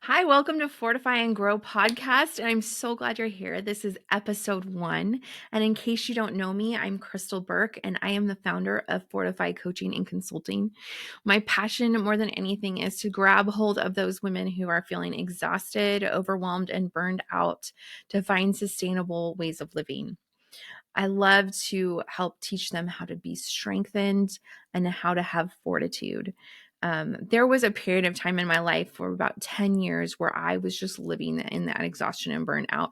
Hi, welcome to Fortify and Grow Podcast. And I'm so glad you're here. This is episode 1. And in case you don't know me, I'm Krystal Burke, and I am the founder of Fortify Coaching and Consulting. My passion, more than anything, is to grab hold of those women who are feeling exhausted, overwhelmed, and burned out to find sustainable ways of living. I love to help teach them how to be strengthened and how to have fortitude. There was a period of time in my life for about 10 years where I was just living in that exhaustion and burnout.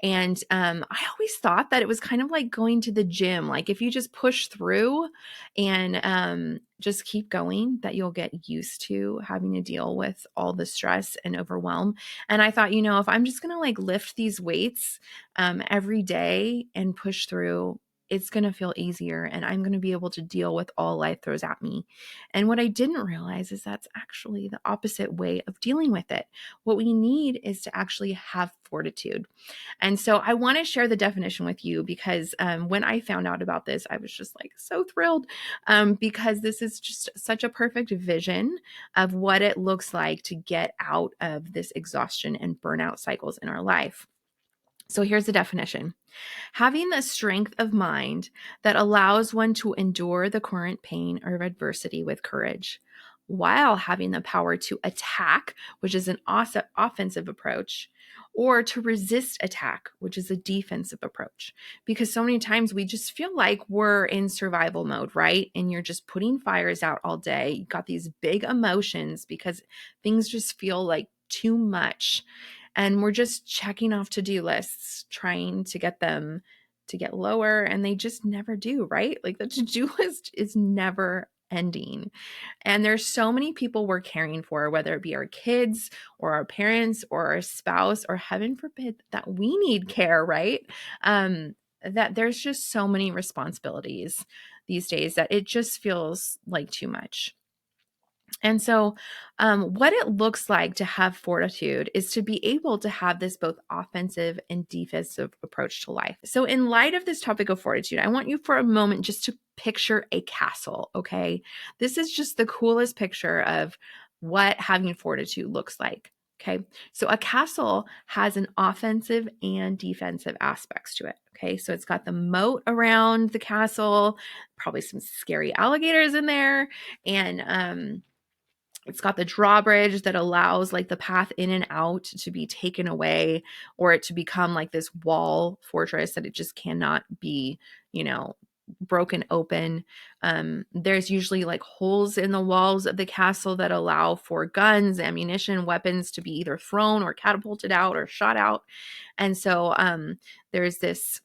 And I always thought that it was kind of like going to the gym. Like if you just push through and just keep going, that you'll get used to having to deal with all the stress and overwhelm. And I thought, if I'm just going to like lift these weights every day and push through, it's going to feel easier and I'm going to be able to deal with all life throws at me. And what I didn't realize is that's actually the opposite way of dealing with it. What we need is to actually have fortitude. And so I want to share the definition with you because when I found out about this, I was just like so thrilled because this is just such a perfect vision of what it looks like to get out of this exhaustion and burnout cycles in our life. So here's the definition: having the strength of mind that allows one to endure the current pain or adversity with courage, while having the power to attack, which is an offensive approach, or to resist attack, which is a defensive approach. Because so many times we just feel like we're in survival mode, right? And you're just putting fires out all day. You've got these big emotions because things just feel like too much. And we're just checking off to-do lists, trying to get them to get lower, and they just never do, right? Like the to-do list is never ending. And there's so many people we're caring for, whether it be our kids or our parents or our spouse, or heaven forbid that we need care, right? That there's just so many responsibilities these days that it just feels like too much. And so, what it looks like to have fortitude is to be able to have this both offensive and defensive approach to life. So, in light of this topic of fortitude, I want you for a moment just to picture a castle, okay? This is just the coolest picture of what having fortitude looks like. Okay. So a castle has an offensive and defensive aspects to it. Okay. So it's got the moat around the castle, probably some scary alligators in there. And it's got the drawbridge that allows like the path in and out to be taken away, or it to become like this wall fortress that it just cannot be, broken open. There's usually like holes in the walls of the castle that allow for guns, ammunition, weapons to be either thrown or catapulted out or shot out. And so there's these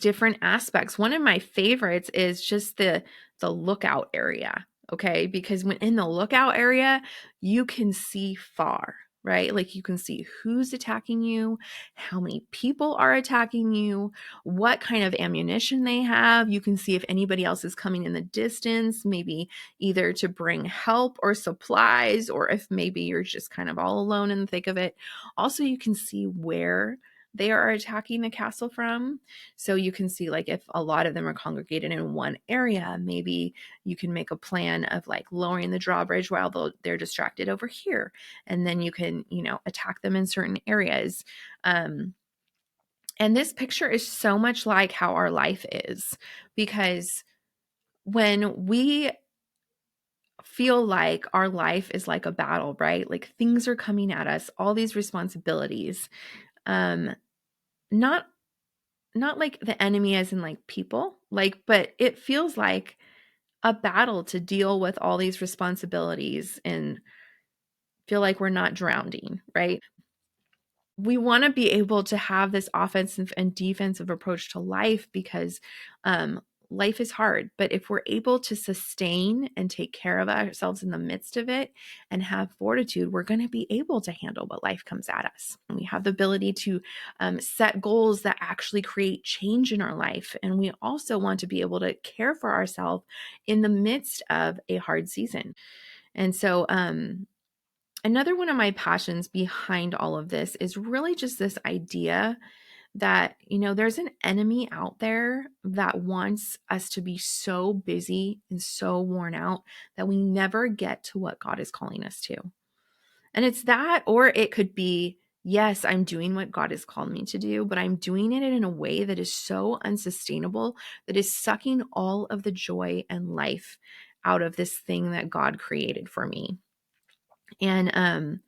different aspects. One of my favorites is just the lookout area. Okay. Because when in the lookout area, you can see far, right? Like you can see who's attacking you, how many people are attacking you, what kind of ammunition they have. You can see if anybody else is coming in the distance, maybe either to bring help or supplies, or if maybe you're just kind of all alone in the thick of it. Also, you can see where they are attacking the castle from. So you can see like if a lot of them are congregated in one area, maybe you can make a plan of like lowering the drawbridge while they're distracted over here. And then you can, attack them in certain areas. And this picture is so much like how our life is, because when we feel like our life is like a battle, right? Like things are coming at us, all these responsibilities, um, not like the enemy as in like people, like, but it feels like a battle to deal with all these responsibilities and feel like we're not drowning, right? We want to be able to have this offensive and defensive approach to life because life is hard. But if we're able to sustain and take care of ourselves in the midst of it and have fortitude, we're going to be able to handle what life comes at us. And we have the ability to set goals that actually create change in our life. And we also want to be able to care for ourselves in the midst of a hard season. And so, another one of my passions behind all of this is really just this idea that, there's an enemy out there that wants us to be so busy and so worn out that we never get to what God is calling us to. And it's that, or it could be, yes, I'm doing what God has called me to do, but I'm doing it in a way that is so unsustainable, that is sucking all of the joy and life out of this thing that God created for me. And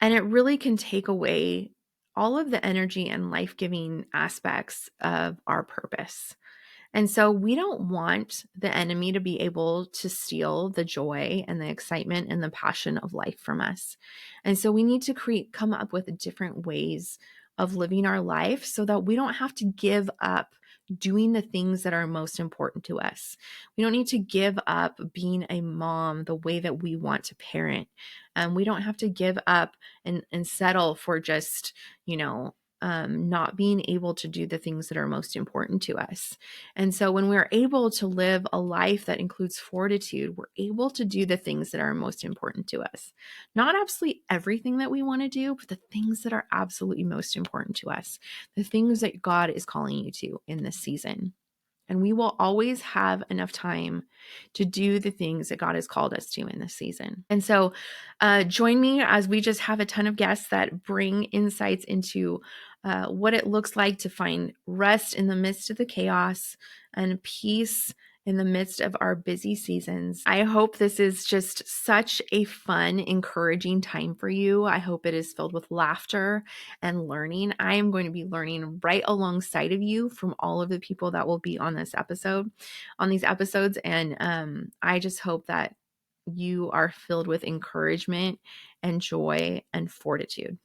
it really can take away all of the energy and life-giving aspects of our purpose. And so we don't want the enemy to be able to steal the joy and the excitement and the passion of life from us. And so we need to come up with different ways of living our life so that we don't have to give up doing the things that are most important to us. We don't need to give up being a mom the way that we want to parent. We don't have to give up and settle for just, not being able to do the things that are most important to us. And so when we're able to live a life that includes fortitude, we're able to do the things that are most important to us. Not absolutely everything that we want to do, but the things that are absolutely most important to us, the things that God is calling you to in this season. And we will always have enough time to do the things that God has called us to in this season. And so join me as we just have a ton of guests that bring insights into what it looks like to find rest in the midst of the chaos and peace in the midst of our busy seasons. I hope this is just such a fun, encouraging time for you. I hope it is filled with laughter and learning. I am going to be learning right alongside of you from all of the people that will be on these episodes. And I just hope that you are filled with encouragement and joy and fortitude.